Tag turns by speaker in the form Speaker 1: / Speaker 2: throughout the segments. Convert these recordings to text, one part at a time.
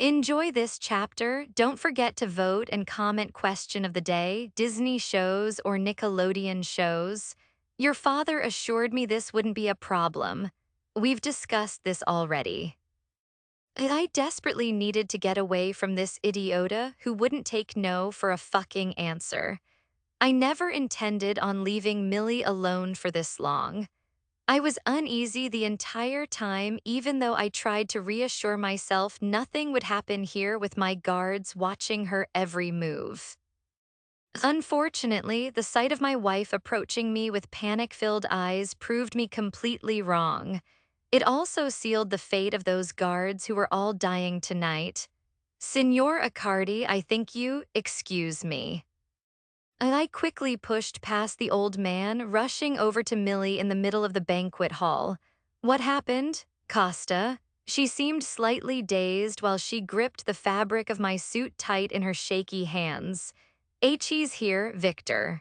Speaker 1: Enjoy this chapter. Don't forget to vote and comment question of the day, Disney shows or Nickelodeon shows. Your father assured me this wouldn't be a problem. We've discussed this already. I desperately needed to get away from this idiota who wouldn't take no for a fucking answer. I never intended on leaving Millie alone for this long. I was uneasy the entire time, even though I tried to reassure myself nothing would happen here with my guards watching her every move. Unfortunately, the sight of my wife approaching me with panic-filled eyes proved me completely wrong. It also sealed the fate of those guards who were all dying tonight. Signor Accardi, I think you excuse me. And I quickly pushed past the old man, rushing over to Millie in the middle of the banquet hall. What happened, Costa? She seemed slightly dazed while she gripped the fabric of my suit tight in her shaky hands. He's here, Victor.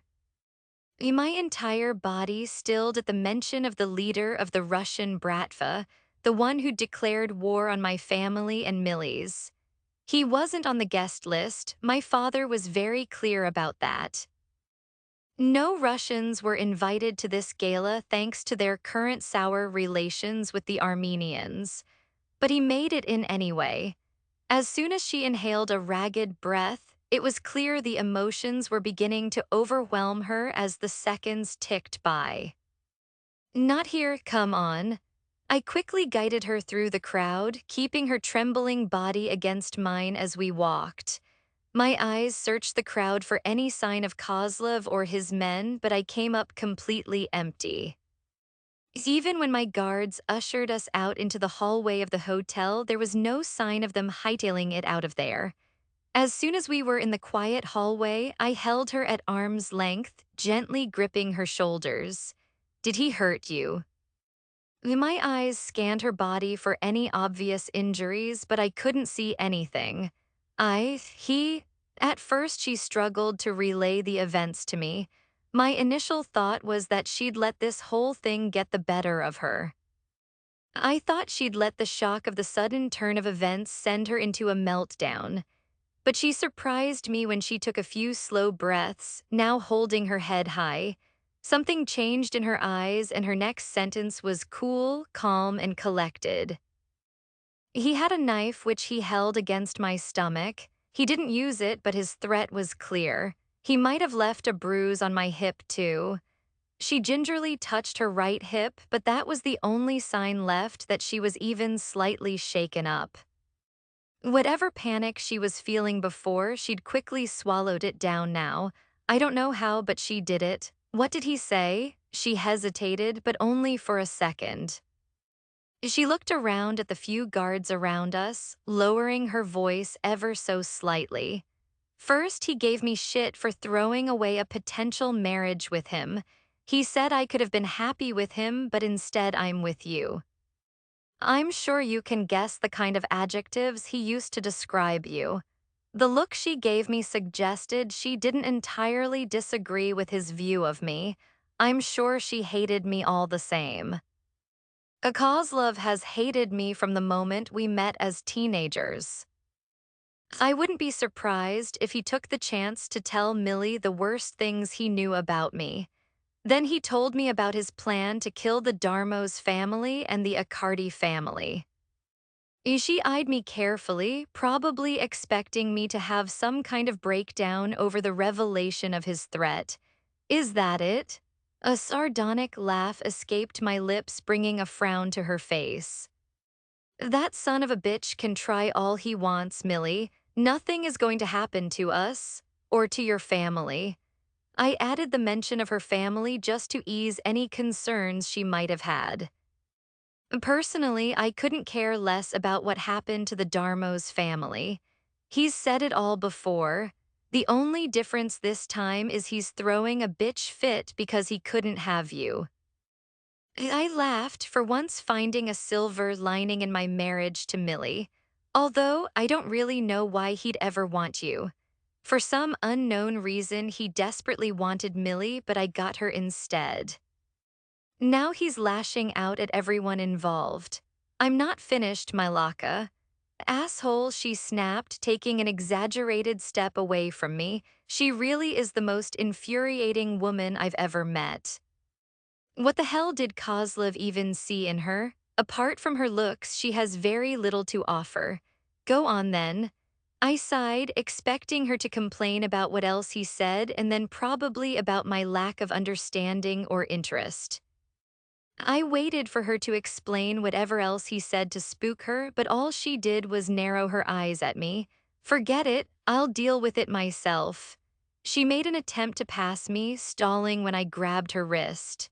Speaker 1: My entire body stilled at the mention of the leader of the Russian Bratva, the one who declared war on my family and Millie's. He wasn't on the guest list. My father was very clear about that. No Russians were invited to this gala thanks to their current sour relations with the Armenians, but he made it in anyway. As soon as she inhaled a ragged breath, it was clear the emotions were beginning to overwhelm her as the seconds ticked by. Not here, come on. I quickly guided her through the crowd, keeping her trembling body against mine as we walked. My eyes searched the crowd for any sign of Kozlov or his men, but I came up completely empty. Even when my guards ushered us out into the hallway of the hotel, there was no sign of them hightailing it out of there. As soon as we were in the quiet hallway, I held her at arm's length, gently gripping her shoulders. Did he hurt you? My eyes scanned her body for any obvious injuries, but I couldn't see anything. He. At first, she struggled to relay the events to me. My initial thought was that she'd let this whole thing get the better of her. I thought she'd let the shock of the sudden turn of events send her into a meltdown. But she surprised me when she took a few slow breaths, now holding her head high. Something changed in her eyes, and her next sentence was cool, calm, and collected. He had a knife which he held against my stomach. He didn't use it, but his threat was clear. He might have left a bruise on my hip, too. She gingerly touched her right hip, but that was the only sign left that she was even slightly shaken up. Whatever panic she was feeling before, she'd quickly swallowed it down now. I don't know how, but she did it. What did he say? She hesitated, but only for a second. She looked around at the few guards around us, lowering her voice ever so slightly. First, he gave me shit for throwing away a potential marriage with him. He said I could have been happy with him, but instead I'm with you. I'm sure you can guess the kind of adjectives he used to describe you. The look she gave me suggested she didn't entirely disagree with his view of me. I'm sure she hated me all the same. Kozlov has hated me from the moment we met as teenagers. I wouldn't be surprised if he took the chance to tell Millie the worst things he knew about me. Then he told me about his plan to kill the Darmo's family and the Accardi family. She eyed me carefully, probably expecting me to have some kind of breakdown over the revelation of his threat. Is that it? A sardonic laugh escaped my lips, bringing a frown to her face. That son of a bitch can try all he wants, Millie. Nothing is going to happen to us, or to your family. I added the mention of her family just to ease any concerns she might have had. Personally, I couldn't care less about what happened to the Darmo's family. He's said it all before. The only difference this time is he's throwing a bitch fit because he couldn't have you. I laughed, for once finding a silver lining in my marriage to Millie. Although I don't really know why he'd ever want you. For some unknown reason, he desperately wanted Millie, but I got her instead. Now he's lashing out at everyone involved. I'm not finished, my Laka. Asshole, she snapped, taking an exaggerated step away from me. She really is the most infuriating woman I've ever met. What the hell did Kozlov even see in her? Apart from her looks, she has very little to offer. Go on then. I sighed, expecting her to complain about what else he said and then probably about my lack of understanding or interest. I waited for her to explain whatever else he said to spook her, but all she did was narrow her eyes at me. Forget it, I'll deal with it myself. She made an attempt to pass me, stalling when I grabbed her wrist.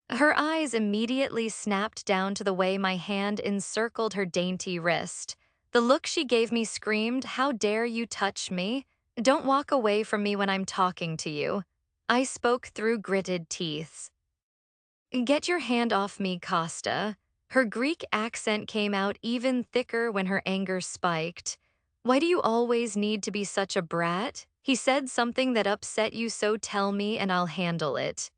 Speaker 1: Her eyes immediately snapped down to the way my hand encircled her dainty wrist. The look she gave me screamed, "How dare you touch me? Don't walk away from me when I'm talking to you." I spoke through gritted teeth. Get your hand off me, Costa. Her Greek accent came out even thicker when her anger spiked. Why do you always need to be such a brat? He said something that upset you, so tell me and I'll handle it.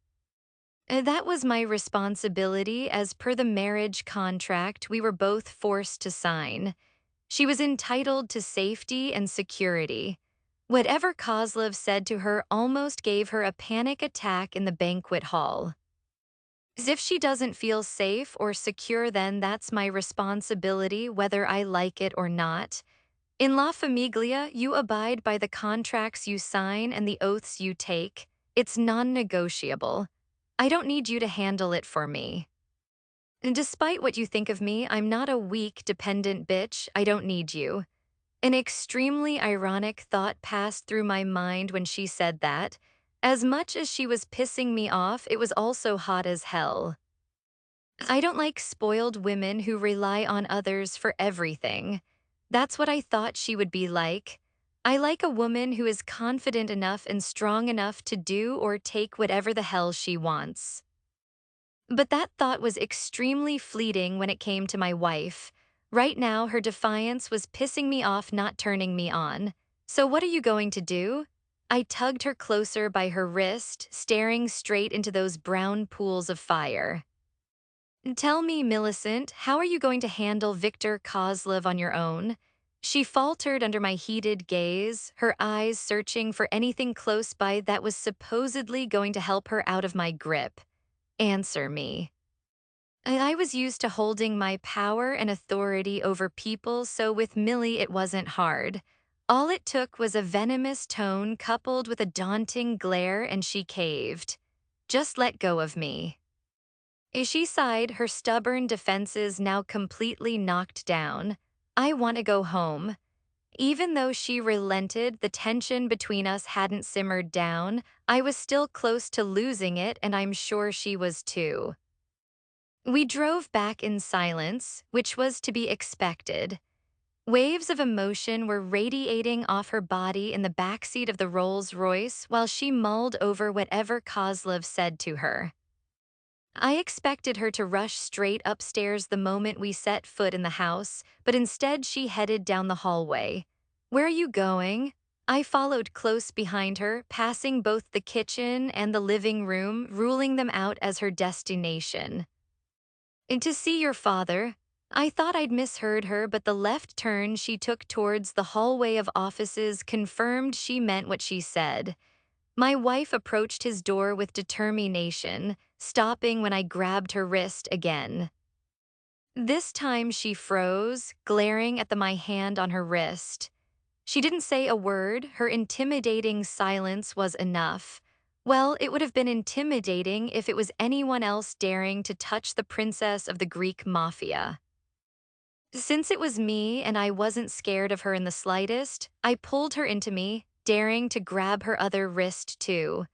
Speaker 1: That was my responsibility as per the marriage contract we were both forced to sign. She was entitled to safety and security. Whatever Kozlov said to her almost gave her a panic attack in the banquet hall. As if she doesn't feel safe or secure, then that's my responsibility whether I like it or not. In La Famiglia, you abide by the contracts you sign and the oaths you take. It's non-negotiable. I don't need you to handle it for me. And despite what you think of me, I'm not a weak, dependent bitch. I don't need you. An extremely ironic thought passed through my mind when she said that. As much as she was pissing me off, it was also hot as hell. I don't like spoiled women who rely on others for everything. That's what I thought she would be like. I like a woman who is confident enough and strong enough to do or take whatever the hell she wants. But that thought was extremely fleeting when it came to my wife. Right now, her defiance was pissing me off, not turning me on. So what are you going to do? I tugged her closer by her wrist, staring straight into those brown pools of fire. Tell me, Millicent, how are you going to handle Viktor Kozlov on your own? She faltered under my heated gaze, her eyes searching for anything close by that was supposedly going to help her out of my grip. Answer me. I was used to holding my power and authority over people, so with Millie it wasn't hard. All it took was a venomous tone coupled with a daunting glare and she caved. Just let go of me. She sighed, her stubborn defenses now completely knocked down. I want to go home. Even though she relented, the tension between us hadn't simmered down. I was still close to losing it, and I'm sure she was too. We drove back in silence, which was to be expected. Waves of emotion were radiating off her body in the backseat of the Rolls-Royce while she mulled over whatever Kozlov said to her. I expected her to rush straight upstairs the moment we set foot in the house, but instead she headed down the hallway. Where are you going? I followed close behind her, passing both the kitchen and the living room, ruling them out as her destination. And to see your father. I thought I'd misheard her, but the left turn she took towards the hallway of offices confirmed she meant what she said. My wife approached his door with determination, stopping when I grabbed her wrist again. This time she froze, glaring at my hand on her wrist. She didn't say a word, her intimidating silence was enough. Well, it would have been intimidating if it was anyone else daring to touch the princess of the Greek Mafia. Since it was me and I wasn't scared of her in the slightest, I pulled her into me, daring to grab her other wrist too.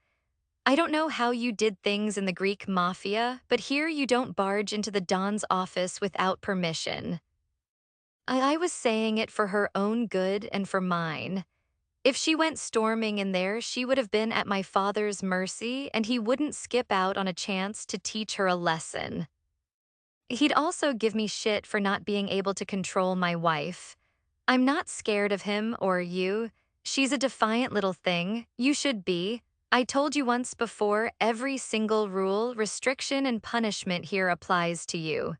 Speaker 1: I don't know how you did things in the Greek Mafia, but here you don't barge into the Don's office without permission. I was saying it for her own good and for mine. If she went storming in there, she would have been at my father's mercy, and he wouldn't skip out on a chance to teach her a lesson. He'd also give me shit for not being able to control my wife. I'm not scared of him or you. She's a defiant little thing. You should be. I told you once before, every single rule, restriction, and punishment here applies to you.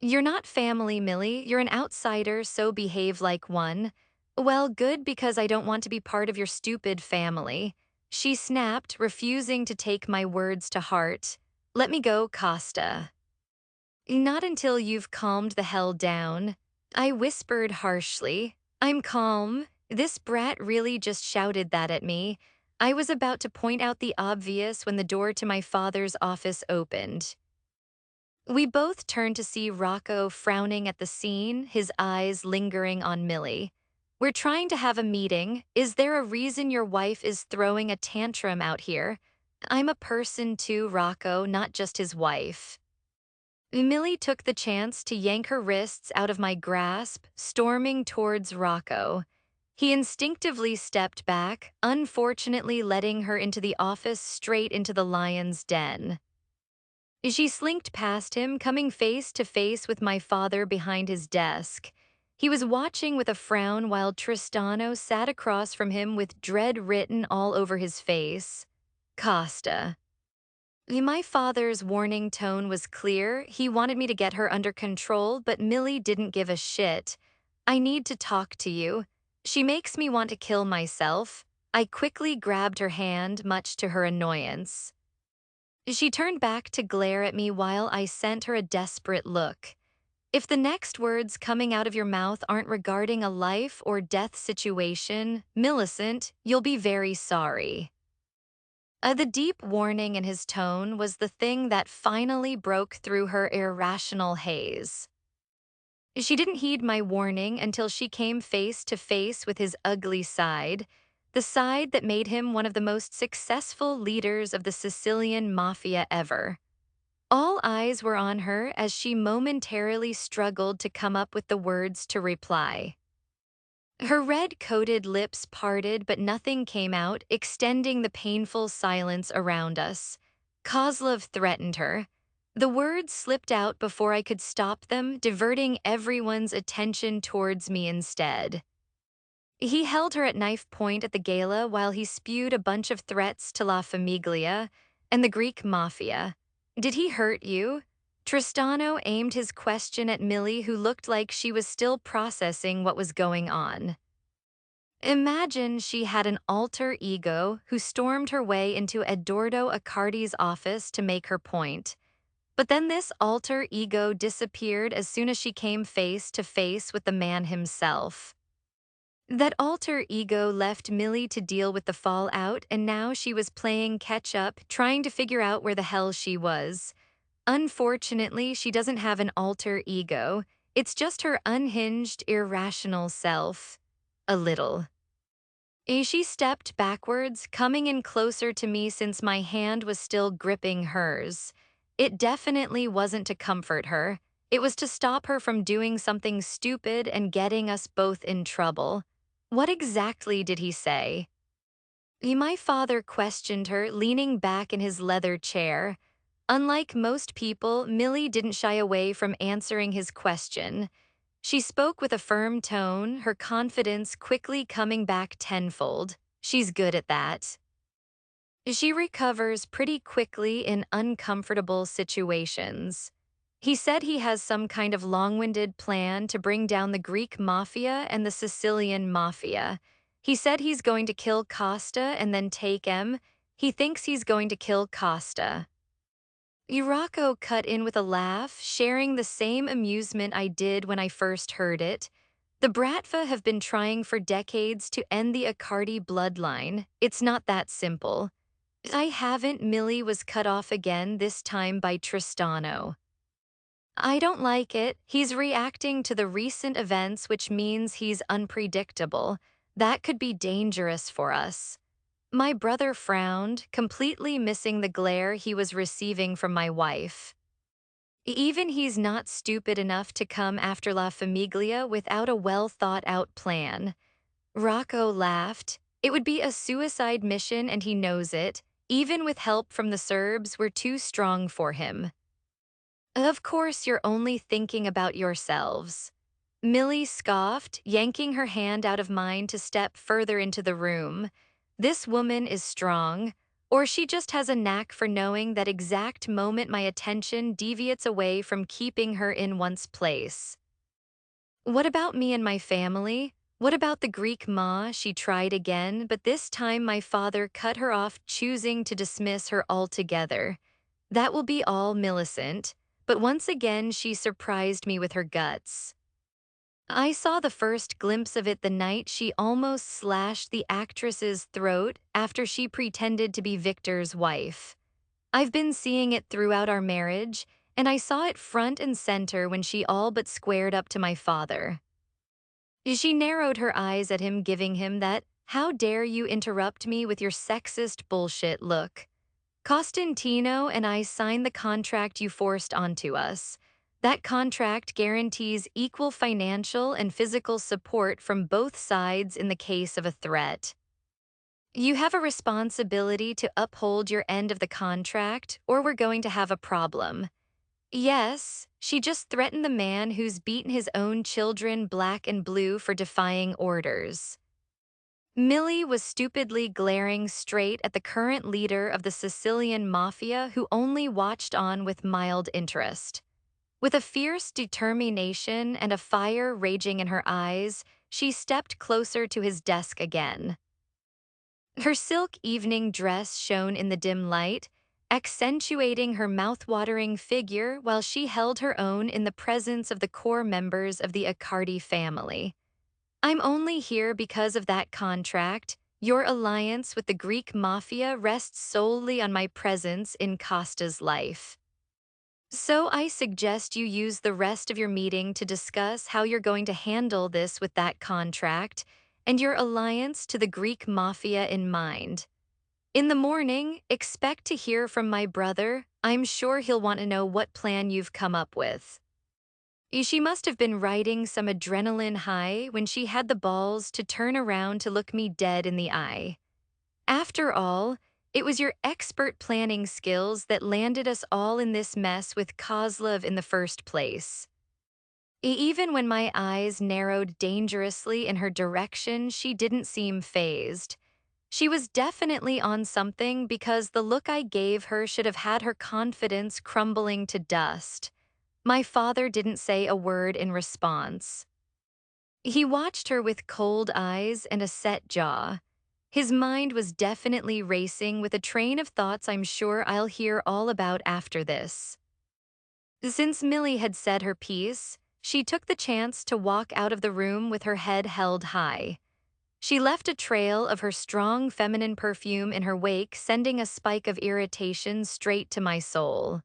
Speaker 1: You're not family, Millie. You're an outsider, so behave like one. Well, good, because I don't want to be part of your stupid family. She snapped, refusing to take my words to heart. Let me go, Costa. Not until you've calmed the hell down. I whispered harshly. I'm calm. This brat really just shouted that at me. I was about to point out the obvious when the door to my father's office opened. We both turned to see Rocco frowning at the scene, his eyes lingering on Millie. We're trying to have a meeting. Is there a reason your wife is throwing a tantrum out here? I'm a person too, Rocco, not just his wife. Millie took the chance to yank her wrists out of my grasp, storming towards Rocco. He instinctively stepped back, unfortunately letting her into the office straight into the lion's den. She slinked past him, coming face to face with my father behind his desk. He was watching with a frown while Tristano sat across from him with dread written all over his face. Costa. My father's warning tone was clear. He wanted me to get her under control, but Millie didn't give a shit. I need to talk to you. She makes me want to kill myself. I quickly grabbed her hand, much to her annoyance. She turned back to glare at me while I sent her a desperate look. If the next words coming out of your mouth aren't regarding a life or death situation, Millicent, you'll be very sorry. The deep warning in his tone was the thing that finally broke through her irrational haze. She didn't heed my warning until she came face to face with his ugly side, the side that made him one of the most successful leaders of the Sicilian Mafia ever. All eyes were on her as she momentarily struggled to come up with the words to reply. Her red-coated lips parted, but nothing came out, extending the painful silence around us. Kozlov threatened her. The words slipped out before I could stop them, diverting everyone's attention towards me instead. He held her at knife point at the gala while he spewed a bunch of threats to La Famiglia and the Greek Mafia. Did he hurt you? Tristano aimed his question at Millie, who looked like she was still processing what was going on. Imagine she had an alter ego who stormed her way into Eduardo Accardi's office to make her point. But then this alter ego disappeared as soon as she came face to face with the man himself. That alter ego left Millie to deal with the fallout, and now she was playing catch-up, trying to figure out where the hell she was. Unfortunately, she doesn't have an alter ego. It's just her unhinged, irrational self. A little. She stepped backwards, coming in closer to me since my hand was still gripping hers. It definitely wasn't to comfort her. It was to stop her from doing something stupid and getting us both in trouble. What exactly did he say? My father questioned her, leaning back in his leather chair. Unlike most people, Millie didn't shy away from answering his question. She spoke with a firm tone, her confidence quickly coming back tenfold. She's good at that. She recovers pretty quickly in uncomfortable situations. He said he has some kind of long-winded plan to bring down the Greek Mafia and the Sicilian Mafia. He said he's going to kill Costa and then take him. He thinks he's going to kill Costa. Rocco cut in with a laugh, sharing the same amusement I did when I first heard it. The Bratva have been trying for decades to end the Accardi bloodline. It's not that simple. I haven't. Millie was cut off again, this time by Tristano. I don't like it. He's reacting to the recent events, which means he's unpredictable. That could be dangerous for us. My brother frowned, completely missing the glare he was receiving from my wife. Even he's not stupid enough to come after La Famiglia without a well-thought-out plan. Rocco laughed. It would be a suicide mission and he knows it. Even with help from the Serbs, we're too strong for him. Of course you're only thinking about yourselves. Millie scoffed, yanking her hand out of mine to step further into the room. This woman is strong. Or she just has a knack for knowing that exact moment my attention deviates away from keeping her in one's place. What about me and my family? What about the Greek ma? She tried again, but this time my father cut her off, choosing to dismiss her altogether. That will be all, Millicent. But once again, she surprised me with her guts. I saw the first glimpse of it the night she almost slashed the actress's throat after she pretended to be Victor's wife. I've been seeing it throughout our marriage, and I saw it front and center when she all but squared up to my father. She narrowed her eyes at him, giving him that, "How dare you interrupt me with your sexist bullshit" look. Costantino and I signed the contract you forced onto us. That contract guarantees equal financial and physical support from both sides in the case of a threat. You have a responsibility to uphold your end of the contract, or we're going to have a problem. Yes, she just threatened the man who's beaten his own children black and blue for defying orders. Millie was stupidly glaring straight at the current leader of the Sicilian Mafia, who only watched on with mild interest. With a fierce determination and a fire raging in her eyes, she stepped closer to his desk again. Her silk evening dress shone in the dim light, accentuating her mouth-watering figure while she held her own in the presence of the core members of the Accardi family. "I'm only here because of that contract. Your alliance with the Greek mafia rests solely on my presence in Costa's life. So I suggest you use the rest of your meeting to discuss how you're going to handle this with that contract and your alliance to the Greek mafia in mind. In the morning, expect to hear from my brother. I'm sure he'll want to know what plan you've come up with." She must have been riding some adrenaline high when she had the balls to turn around to look me dead in the eye. After all, it was your expert planning skills that landed us all in this mess with Kozlov in the first place. Even when my eyes narrowed dangerously in her direction, she didn't seem fazed. She was definitely on something, because the look I gave her should have had her confidence crumbling to dust. My father didn't say a word in response. He watched her with cold eyes and a set jaw. His mind was definitely racing with a train of thoughts I'm sure I'll hear all about after this. Since Millie had said her piece, she took the chance to walk out of the room with her head held high. She left a trail of her strong feminine perfume in her wake, sending a spike of irritation straight to my soul.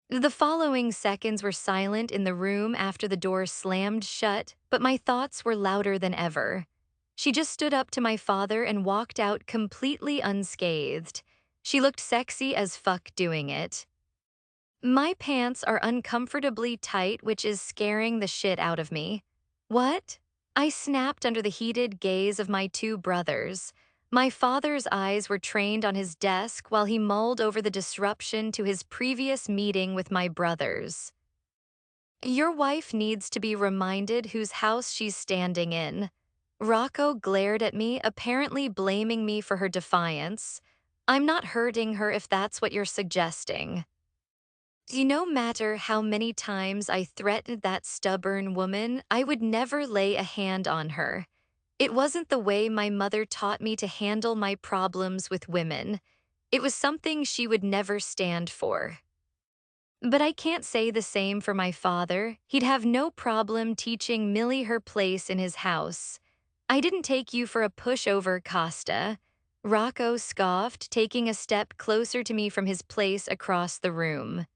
Speaker 1: The following seconds were silent in the room after the door slammed shut, but my thoughts were louder than ever. She just stood up to my father and walked out completely unscathed. She looked sexy as fuck doing it. My pants are uncomfortably tight, which is scaring the shit out of me. What? I snapped under the heated gaze of my two brothers. My father's eyes were trained on his desk while he mulled over the disruption to his previous meeting with my brothers. "Your wife needs to be reminded whose house she's standing in." Rocco glared at me, apparently blaming me for her defiance. "I'm not hurting her if that's what you're suggesting." No matter how many times I threatened that stubborn woman, I would never lay a hand on her. It wasn't the way my mother taught me to handle my problems with women. It was something she would never stand for. But I can't say the same for my father. He'd have no problem teaching Millie her place in his house. "I didn't take you for a pushover, Costa." Rocco scoffed, taking a step closer to me from his place across the room.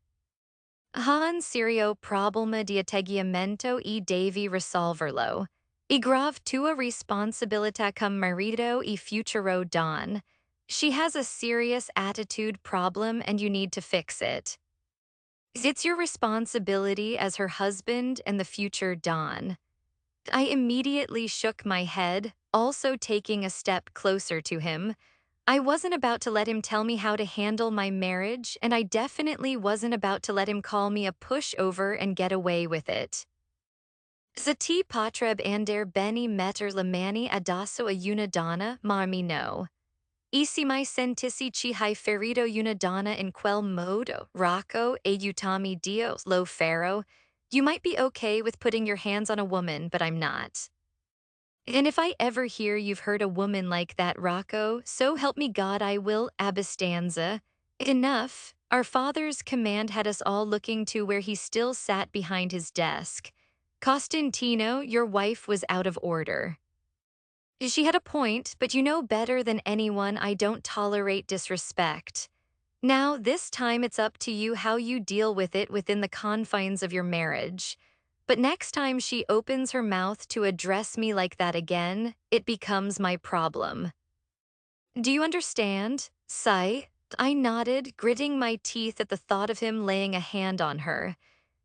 Speaker 1: "Han serio problema di atteggiamento e devi risolverlo. I grave tua responsabilità come marito e futuro don." She has a serious attitude problem and you need to fix it. It's your responsibility as her husband and the future Don. I immediately shook my head, also taking a step closer to him. I wasn't about to let him tell me how to handle my marriage, and I definitely wasn't about to let him call me a pushover and get away with it. "Zati potreb andare bene metter le mani addosso a una donna, marmi no." Isi mai sentisi hai ferito una donna in quel modo, Rocco, aiutami Dio, lo Pharaoh. You might be okay with putting your hands on a woman, but I'm not. And if I ever hear you've heard a woman like that, Rocco, so help me God I will, Abastanza. Enough. Our father's command had us all looking to where he still sat behind his desk. Costantino, your wife was out of order. She had a point, but you know better than anyone I don't tolerate disrespect. Now, this time it's up to you how you deal with it within the confines of your marriage. But next time she opens her mouth to address me like that again, it becomes my problem. Do you understand? Sigh. I nodded, gritting my teeth at the thought of him laying a hand on her.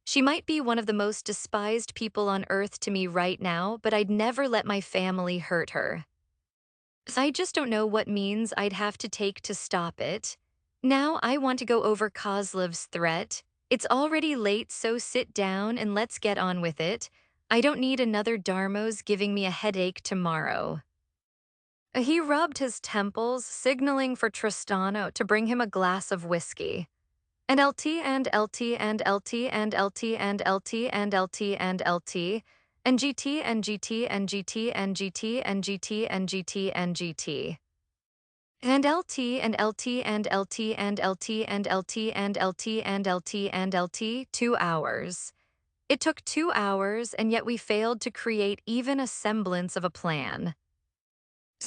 Speaker 1: She might be one of the most despised people on earth to me right now, but I'd never let my family hurt her. I just don't know what means I'd have to take to stop it. Now I want to go over Kozlov's threat. It's already late, so sit down and let's get on with it. I don't need another Darmos giving me a headache tomorrow. He rubbed his temples, signaling for Tristano to bring him a glass of whiskey. And LT and LT and LT and LT and LT and LT and LT and GT and GT and GT and GT and GT and GT and GT. And LT and LT and LT and LT and LT and LT and LT and LT 2 hours. It took 2 hours, and yet we failed to create even a semblance of a plan.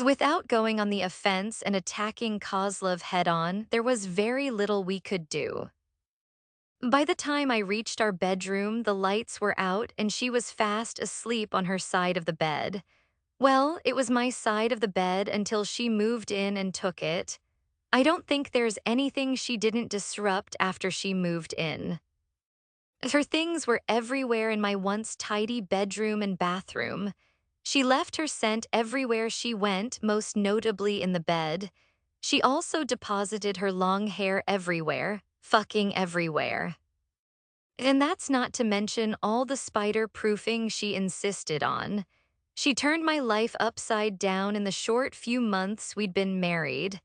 Speaker 1: Without going on the offense and attacking Kozlov head-on, there was very little we could do. By the time I reached our bedroom, the lights were out and she was fast asleep on her side of the bed. Well, it was my side of the bed until she moved in and took it. I don't think there's anything she didn't disrupt after she moved in. Her things were everywhere in my once tidy bedroom and bathroom. She left her scent everywhere she went, most notably in the bed. She also deposited her long hair everywhere, fucking everywhere. And that's not to mention all the spider-proofing she insisted on. She turned my life upside down in the short few months we'd been married.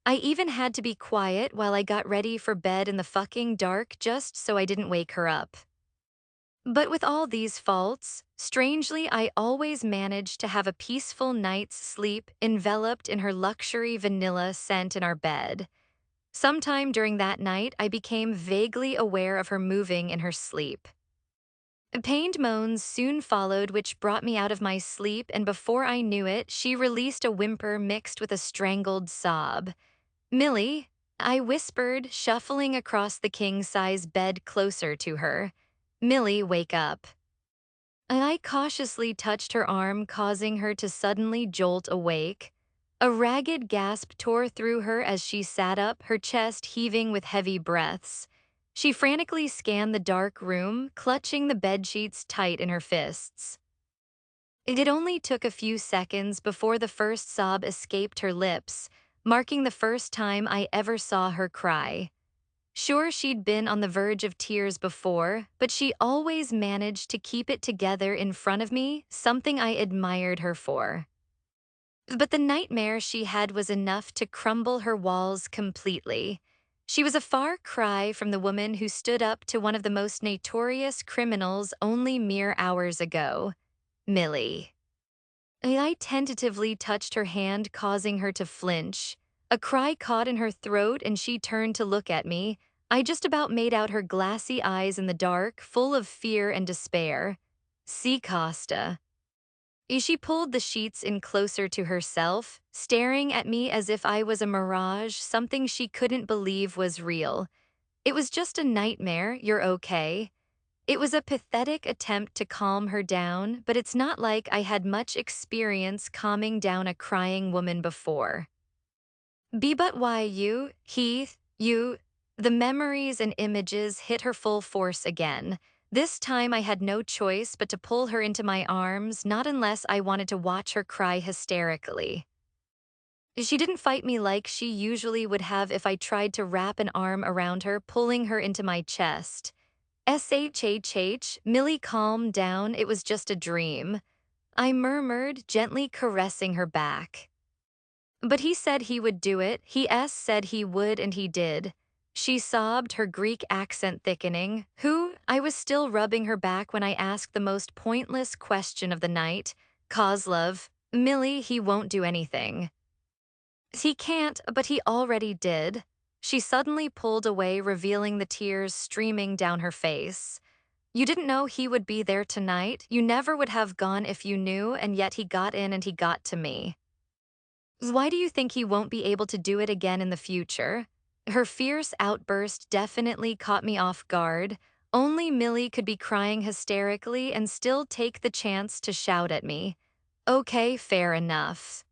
Speaker 1: I even had to be quiet while I got ready for bed in the fucking dark just so I didn't wake her up. But with all these faults, strangely, I always managed to have a peaceful night's sleep enveloped in her luxury vanilla scent in our bed. Sometime during that night, I became vaguely aware of her moving in her sleep. Pained moans soon followed, which brought me out of my sleep, and before I knew it, she released a whimper mixed with a strangled sob. Millie, I whispered, shuffling across the king-size bed closer to her. Millie, wake up. I cautiously touched her arm, causing her to suddenly jolt awake. A ragged gasp tore through her as she sat up, her chest heaving with heavy breaths. She frantically scanned the dark room, clutching the bedsheets tight in her fists. It only took a few seconds before the first sob escaped her lips, marking the first time I ever saw her cry. Sure, she'd been on the verge of tears before, but she always managed to keep it together in front of me, something I admired her for. But the nightmare she had was enough to crumble her walls completely. She was a far cry from the woman who stood up to one of the most notorious criminals only mere hours ago, Millie. I tentatively touched her hand, causing her to flinch. A cry caught in her throat and she turned to look at me. I just about made out her glassy eyes in the dark, full of fear and despair. Si Costa. She pulled the sheets in closer to herself, staring at me as if I was a mirage, something she couldn't believe was real. It was just a nightmare, you're okay. It was a pathetic attempt to calm her down, but it's not like I had much experience calming down a crying woman before. But why you, the memories and images hit her full force again. This time I had no choice but to pull her into my arms, not unless I wanted to watch her cry hysterically. She didn't fight me like she usually would have if I tried to wrap an arm around her, pulling her into my chest. SHHH, Millie, calm down, it was just a dream. I murmured, gently caressing her back. But he said he would do it. He said he would and he did. She sobbed, her Greek accent thickening. Who? I was still rubbing her back when I asked the most pointless question of the night. Kozlov. Millie, he won't do anything. He can't, but he already did. She suddenly pulled away, revealing the tears streaming down her face. You didn't know he would be there tonight. You never would have gone if you knew, and yet he got in and he got to me. Why do you think he won't be able to do it again in the future? Her fierce outburst definitely caught me off guard. Only Millie could be crying hysterically and still take the chance to shout at me. Okay, fair enough.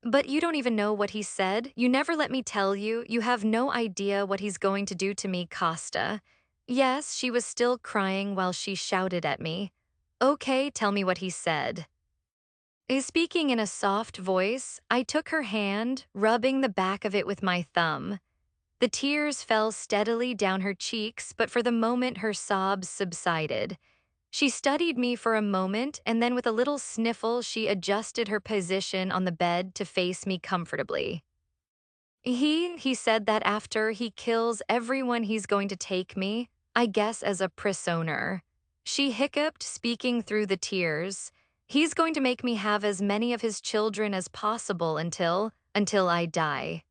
Speaker 1: But you don't even know what he said. You never let me tell you. You have no idea what he's going to do to me, Costa. Yes, she was still crying while she shouted at me. Okay, tell me what he said. Speaking in a soft voice, I took her hand, rubbing the back of it with my thumb. The tears fell steadily down her cheeks, but for the moment her sobs subsided. She studied me for a moment, and then with a little sniffle, she adjusted her position on the bed to face me comfortably. He said that after he kills everyone he's going to take me, I guess as a prisoner. She hiccuped, speaking through the tears. He's going to make me have as many of his children as possible until I die.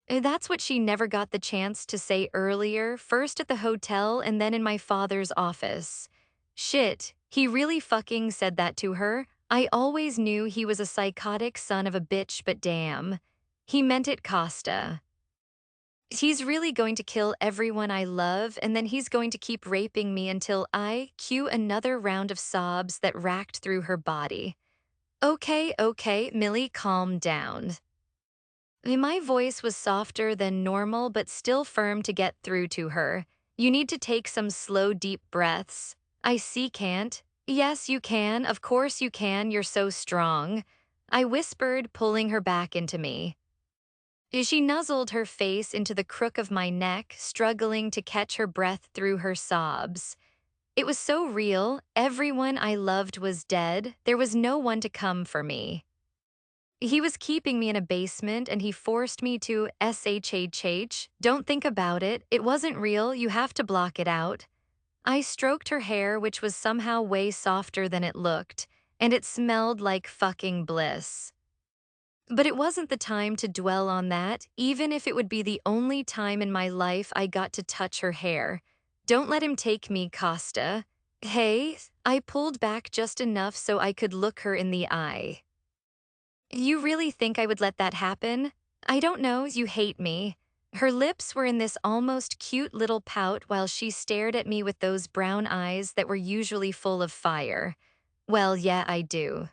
Speaker 1: That's what she never got the chance to say earlier, first at the hotel and then in my father's office. Shit, he really fucking said that to her. I always knew he was a psychotic son of a bitch, but damn. He meant it, Costa. He's really going to kill everyone I love, and then he's going to keep raping me until I cue another round of sobs that racked through her body. Okay, Millie, calm down. My voice was softer than normal, but still firm to get through to her. You need to take some slow, deep breaths. I see can't. Yes, you can. Of course you can. You're so strong. I whispered, pulling her back into me. She nuzzled her face into the crook of my neck, struggling to catch her breath through her sobs. It was so real. Everyone I loved was dead. There was no one to come for me. He was keeping me in a basement and he forced me to SHHH. Don't think about it. It wasn't real. You have to block it out. I stroked her hair, which was somehow way softer than it looked, and it smelled like fucking bliss. But it wasn't the time to dwell on that, even if it would be the only time in my life I got to touch her hair. Don't let him take me, Costa. Hey, I pulled back just enough so I could look her in the eye. You really think I would let that happen? I don't know, you hate me. Her lips were in this almost cute little pout while she stared at me with those brown eyes that were usually full of fire. Well, yeah, I do.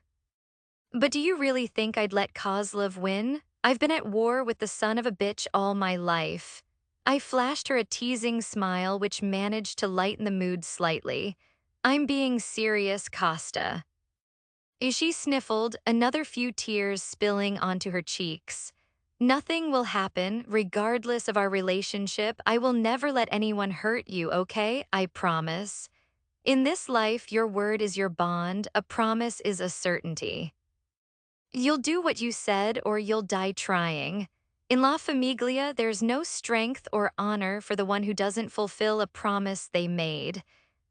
Speaker 1: But do you really think I'd let Kozlov win? I've been at war with the son of a bitch all my life. I flashed her a teasing smile which managed to lighten the mood slightly. I'm being serious, Costa. She sniffled, another few tears spilling onto her cheeks. Nothing will happen, regardless of our relationship. I will never let anyone hurt you, okay? I promise. In this life, your word is your bond, a promise is a certainty. You'll do what you said or you'll die trying. In La Famiglia, there's no strength or honor for the one who doesn't fulfill a promise they made.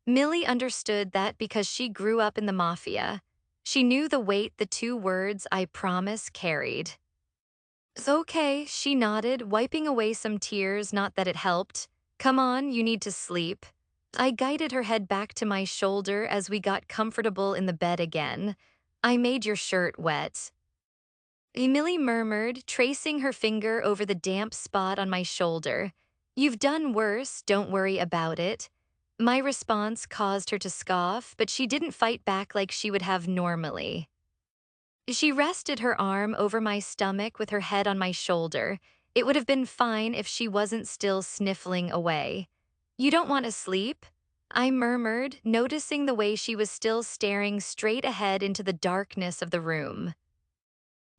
Speaker 1: Millie understood that because she grew up in the Mafia. She knew the weight the two words, I promise, carried. It's okay, she nodded, wiping away some tears, not that it helped. Come on, you need to sleep. I guided her head back to my shoulder as we got comfortable in the bed again. I made your shirt wet. Millie murmured, tracing her finger over the damp spot on my shoulder. You've done worse, don't worry about it. My response caused her to scoff, but she didn't fight back like she would have normally. She rested her arm over my stomach with her head on my shoulder. It would have been fine if she wasn't still sniffling away. You don't want to sleep? I murmured, noticing the way she was still staring straight ahead into the darkness of the room.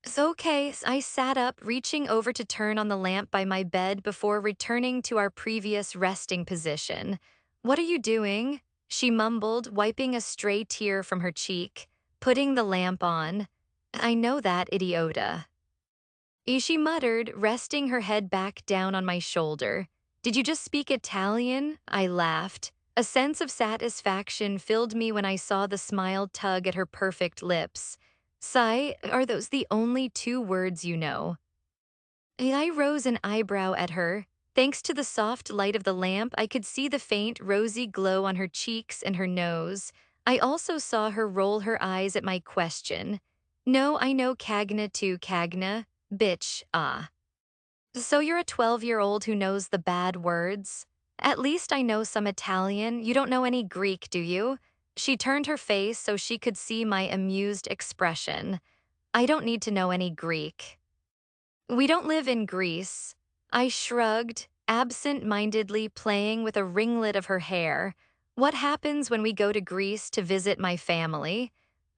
Speaker 1: It's okay, I sat up, reaching over to turn on the lamp by my bed before returning to our previous resting position. What are you doing? She mumbled, wiping a stray tear from her cheek. Putting the lamp on. I know that, idiota. She muttered, resting her head back down on my shoulder. Did you just speak Italian? I laughed. A sense of satisfaction filled me when I saw the smile tug at her perfect lips. Sai, are those the only two words you know? I rose an eyebrow at her. Thanks to the soft light of the lamp, I could see the faint, rosy glow on her cheeks and her nose. I also saw her roll her eyes at my question. No, I know Cagna too, Cagna. Bitch, ah. So you're a 12-year-old who knows the bad words? At least I know some Italian. You don't know any Greek, do you? She turned her face so she could see my amused expression. I don't need to know any Greek. We don't live in Greece. I shrugged, absent-mindedly playing with a ringlet of her hair. What happens when we go to Greece to visit my family?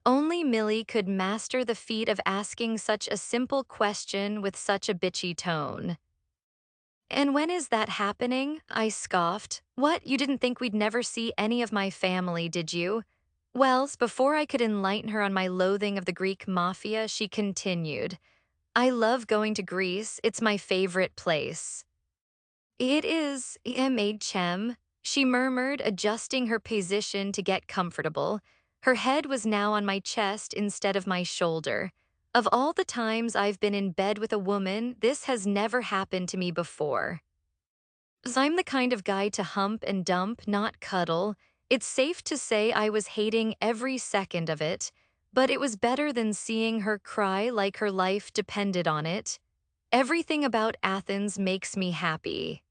Speaker 1: Only Millie could master the feat of asking such a simple question with such a bitchy tone. And when is that happening? I scoffed. What, you didn't think we'd never see any of my family, did you? Wells, before I could enlighten her on my loathing of the Greek mafia, she continued. I love going to Greece. It's my favorite place. It is, Chem, she murmured, adjusting her position to get comfortable. Her head was now on my chest instead of my shoulder. Of all the times I've been in bed with a woman, this has never happened to me before. I'm the kind of guy to hump and dump, not cuddle. It's safe to say I was hating every second of it, but it was better than seeing her cry like her life depended on it. Everything about Athens makes me happy.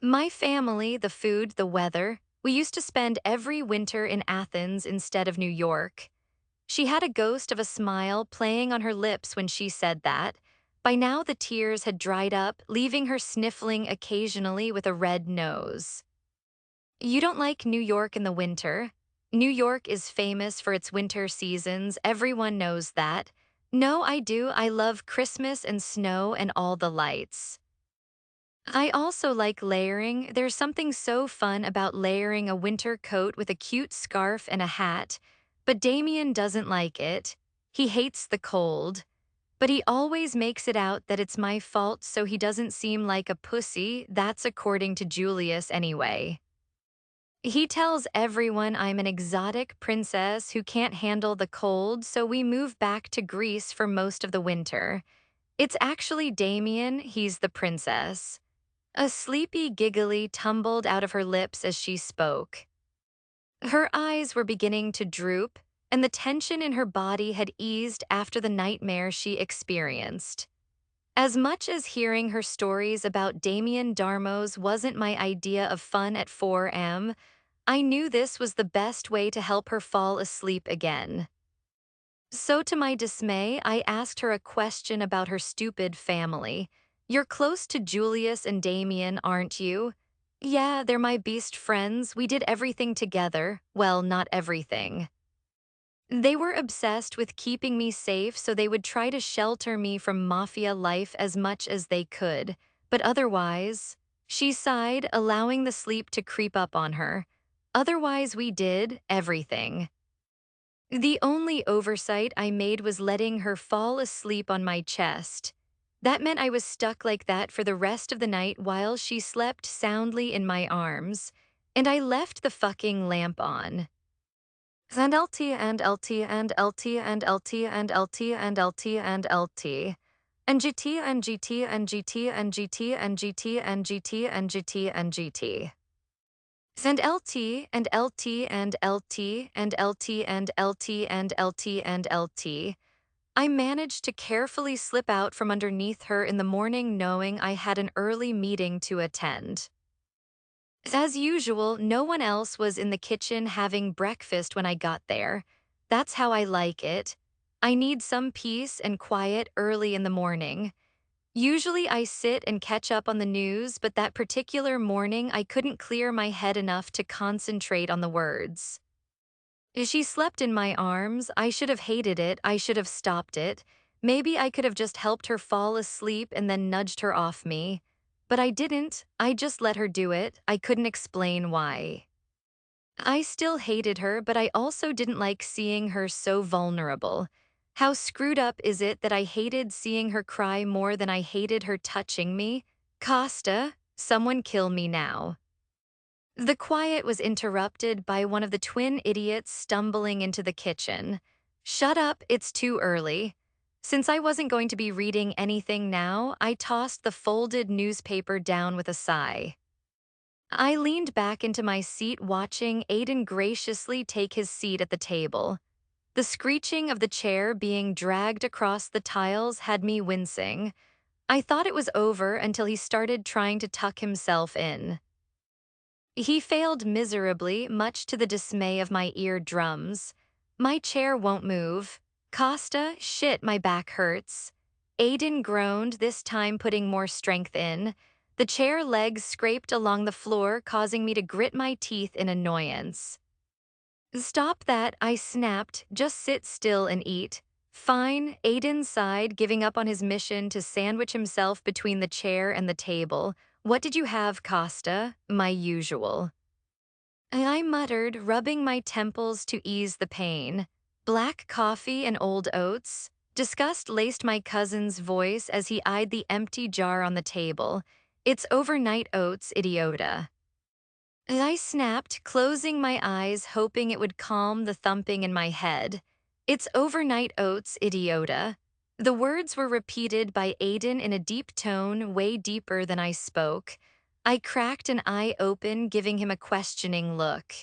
Speaker 1: My family, the food, the weather. We used to spend every winter in Athens instead of New York. She had a ghost of a smile playing on her lips when she said that. By now the tears had dried up, leaving her sniffling occasionally with a red nose. You don't like New York in the winter? New York is famous for its winter seasons, everyone knows that. No, I do, I love Christmas and snow and all the lights. I also like layering. There's something so fun about layering a winter coat with a cute scarf and a hat. But Damien doesn't like it. He hates the cold. But he always makes it out that it's my fault so he doesn't seem like a pussy. That's according to Julius anyway. He tells everyone I'm an exotic princess who can't handle the cold, so we move back to Greece for most of the winter. It's actually Damien, he's the princess. A sleepy giggly tumbled out of her lips as she spoke. Her eyes were beginning to droop, and the tension in her body had eased after the nightmare she experienced. As much as hearing her stories about Damien Darmos wasn't my idea of fun at 4 a.m., I knew this was the best way to help her fall asleep again. So to my dismay, I asked her a question about her stupid family. You're close to Julius and Damien, aren't you? Yeah, they're my beast friends. We did everything together. Well, not everything. They were obsessed with keeping me safe, so they would try to shelter me from mafia life as much as they could. But otherwise, she sighed, allowing the sleep to creep up on her. Otherwise, we did everything. The only oversight I made was letting her fall asleep on my chest. That meant I was stuck like that for the rest of the night while she slept soundly in my arms, and I left the fucking lamp on. And LT and LT and LT and LT and LT and LT and LT. And GT and GT and GT and GT and GT and GT and GT and GT. And LT and LT and LT and LT and LT and LT and LT. I managed to carefully slip out from underneath her in the morning knowing I had an early meeting to attend. As usual, no one else was in the kitchen having breakfast when I got there. That's how I like it. I need some peace and quiet early in the morning. Usually I sit and catch up on the news, but that particular morning I couldn't clear my head enough to concentrate on the words. She slept in my arms. I should have hated it. I should have stopped it. Maybe I could have just helped her fall asleep and then nudged her off me. But I didn't. I just let her do it. I couldn't explain why. I still hated her, but I also didn't like seeing her so vulnerable. How screwed up is it that I hated seeing her cry more than I hated her touching me? Costa, someone kill me now. The quiet was interrupted by one of the twin idiots stumbling into the kitchen. Shut up, it's too early. Since I wasn't going to be reading anything now, I tossed the folded newspaper down with a sigh. I leaned back into my seat watching Aiden graciously take his seat at the table. The screeching of the chair being dragged across the tiles had me wincing. I thought it was over until he started trying to tuck himself in. He failed miserably, much to the dismay of my eardrums. My chair won't move. Costa, shit, my back hurts. Aiden groaned, this time putting more strength in. The chair legs scraped along the floor, causing me to grit my teeth in annoyance. Stop that, I snapped. Just sit still and eat. Fine, Aiden sighed, giving up on his mission to sandwich himself between the chair and the table. What did you have, Costa? My usual. I muttered, rubbing my temples to ease the pain. Black coffee and old oats. Disgust laced my cousin's voice as he eyed the empty jar on the table. It's overnight oats, idiota. I snapped, closing my eyes, hoping it would calm the thumping in my head. It's overnight oats, idiota. The words were repeated by Aiden in a deep tone, way deeper than I spoke. I cracked an eye open, giving him a questioning look.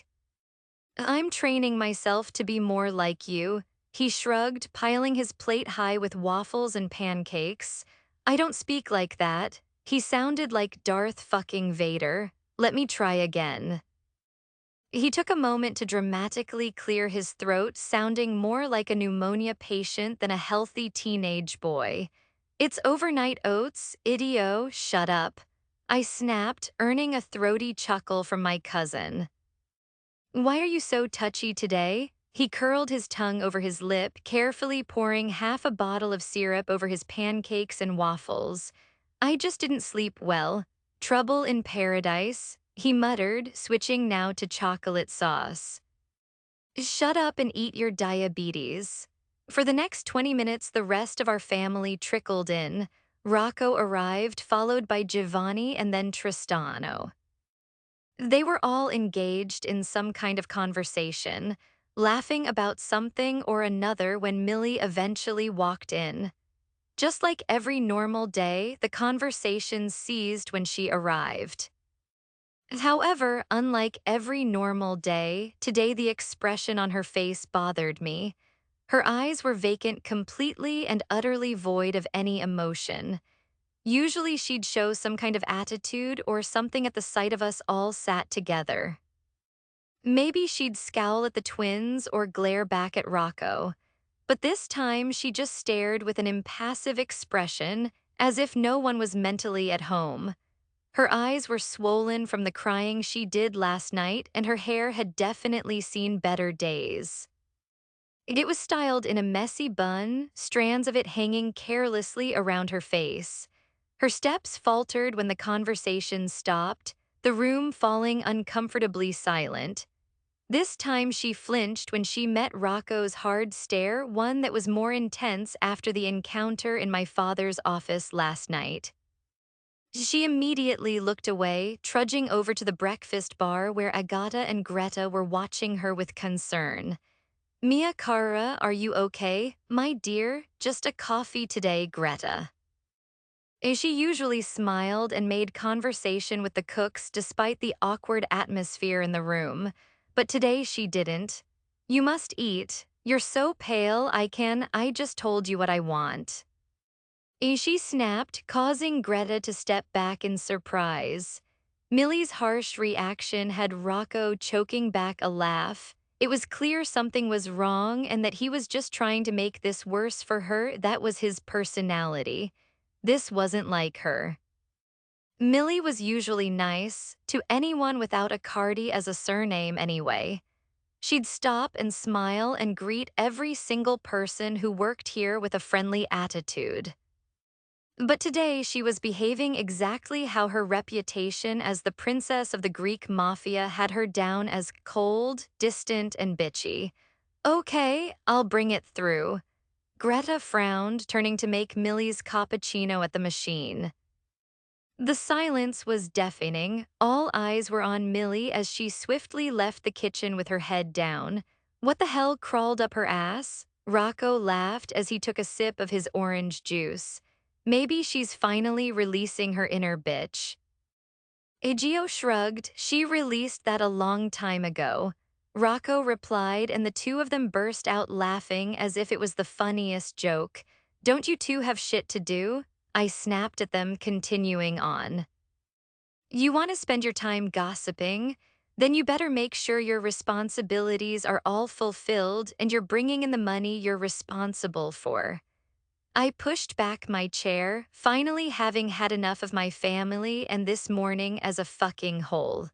Speaker 1: I'm training myself to be more like you. He shrugged, piling his plate high with waffles and pancakes. I don't speak like that. He sounded like Darth fucking Vader. Let me try again. He took a moment to dramatically clear his throat, sounding more like a pneumonia patient than a healthy teenage boy. It's overnight oats, idio, shut up. I snapped, earning a throaty chuckle from my cousin. Why are you so touchy today? He curled his tongue over his lip, carefully pouring half a bottle of syrup over his pancakes and waffles. I just didn't sleep well. Trouble in paradise, he muttered, switching now to chocolate sauce. Shut up and eat your diabetes. For the next 20 minutes, the rest of our family trickled in. Rocco arrived, followed by Giovanni and then Tristano. They were all engaged in some kind of conversation, laughing about something or another when Millie eventually walked in. Just like every normal day, the conversation ceased when she arrived. However, unlike every normal day, today the expression on her face bothered me. Her eyes were vacant, completely and utterly void of any emotion. Usually she'd show some kind of attitude or something at the sight of us all sat together. Maybe she'd scowl at the twins or glare back at Rocco. But this time she just stared with an impassive expression, as if no one was mentally at home. Her eyes were swollen from the crying she did last night, and her hair had definitely seen better days. It was styled in a messy bun, strands of it hanging carelessly around her face. Her steps faltered when the conversation stopped, the room falling uncomfortably silent. This time she flinched when she met Rocco's hard stare, one that was more intense after the encounter in my father's office last night. She immediately looked away, trudging over to the breakfast bar where Agata and Greta were watching her with concern. Mia Cara, are you okay? My dear, just a coffee today, Greta. She usually smiled and made conversation with the cooks despite the awkward atmosphere in the room, but today she didn't. You must eat. You're so pale, I just told you what I want. She snapped, causing Greta to step back in surprise. Millie's harsh reaction had Rocco choking back a laugh. It was clear something was wrong and that he was just trying to make this worse for her. That was his personality. This wasn't like her. Millie was usually nice, to anyone without a Cardi as a surname anyway. She'd stop and smile and greet every single person who worked here with a friendly attitude. But today she was behaving exactly how her reputation as the princess of the Greek Mafia had her down, as cold, distant, and bitchy. Okay, I'll bring it through. Greta frowned, turning to make Millie's cappuccino at the machine. The silence was deafening. All eyes were on Millie as she swiftly left the kitchen with her head down. What the hell crawled up her ass? Rocco laughed as he took a sip of his orange juice. Maybe she's finally releasing her inner bitch. Egeo shrugged. She released that a long time ago. Rocco replied, and the two of them burst out laughing as if it was the funniest joke. Don't you two have shit to do? I snapped at them, continuing on. You want to spend your time gossiping? Then you better make sure your responsibilities are all fulfilled and you're bringing in the money you're responsible for. I pushed back my chair, finally having had enough of my family and this morning as a fucking whole.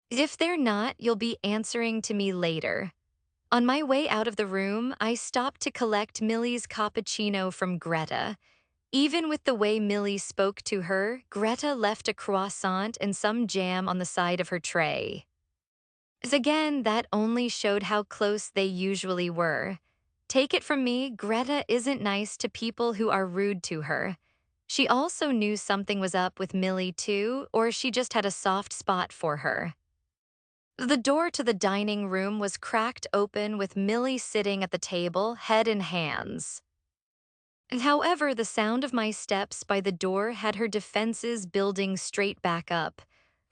Speaker 1: If they're not, you'll be answering to me later. On my way out of the room, I stopped to collect Millie's cappuccino from Greta. Even with the way Millie spoke to her, Greta left a croissant and some jam on the side of her tray. Again, that only showed how close they usually were. Take it from me, Greta isn't nice to people who are rude to her. She also knew something was up with Millie too, or she just had a soft spot for her. The door to the dining room was cracked open with Millie sitting at the table, head in hands. However, the sound of my steps by the door had her defenses building straight back up.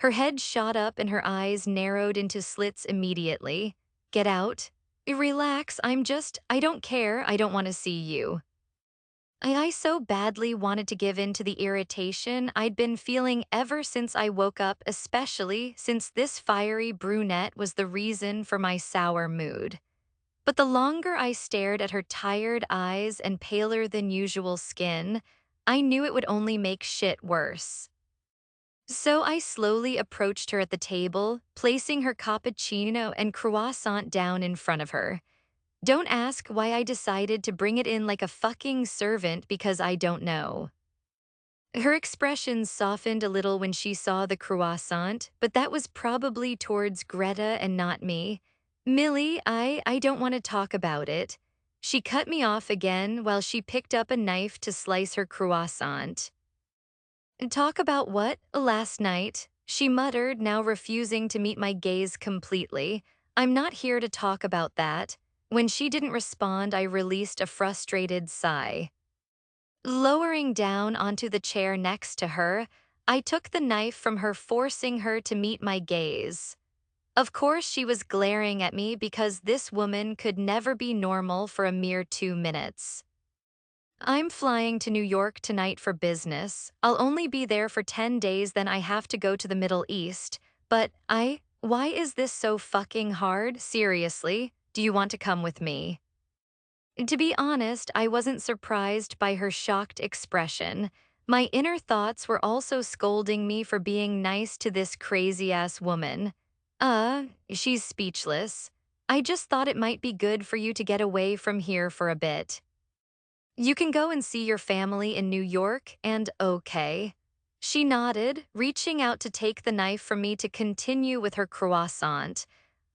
Speaker 1: Her head shot up and her eyes narrowed into slits immediately. Get out. Relax, I don't care, I don't want to see you. I so badly wanted to give in to the irritation I'd been feeling ever since I woke up, especially since this fiery brunette was the reason for my sour mood. But the longer I stared at her tired eyes and paler than usual skin, I knew it would only make shit worse. So I slowly approached her at the table, placing her cappuccino and croissant down in front of her. Don't ask why I decided to bring it in like a fucking servant, because I don't know. Her expression softened a little when she saw the croissant, but that was probably towards Greta and not me. Millie, I don't want to talk about it. She cut me off again while she picked up a knife to slice her croissant. Talk about what? Last night, she muttered, now refusing to meet my gaze completely. I'm not here to talk about that. When she didn't respond, I released a frustrated sigh. Lowering down onto the chair next to her, I took the knife from her, forcing her to meet my gaze. Of course, she was glaring at me because this woman could never be normal for a mere 2 minutes. I'm flying to New York tonight for business. I'll only be there for 10 days, then I have to go to the Middle East. But why is this so fucking hard? Seriously, do you want to come with me? To be honest, I wasn't surprised by her shocked expression. My inner thoughts were also scolding me for being nice to this crazy-ass woman. She's speechless. I just thought it might be good for you to get away from here for a bit. You can go and see your family in New York, and okay. She nodded, reaching out to take the knife from me to continue with her croissant.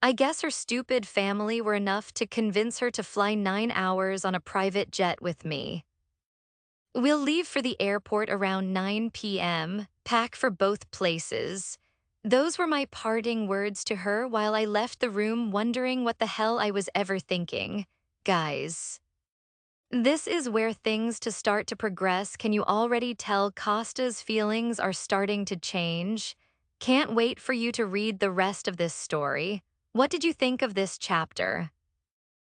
Speaker 1: I guess her stupid family were enough to convince her to fly 9 hours on a private jet with me. We'll leave for the airport around 9 p.m., pack for both places. Those were my parting words to her while I left the room, wondering what the hell I was ever thinking. Guys. This is where things to start to progress. Can you already tell Costa's feelings are starting to change? Can't wait for you to read the rest of this story. What did you think of this chapter?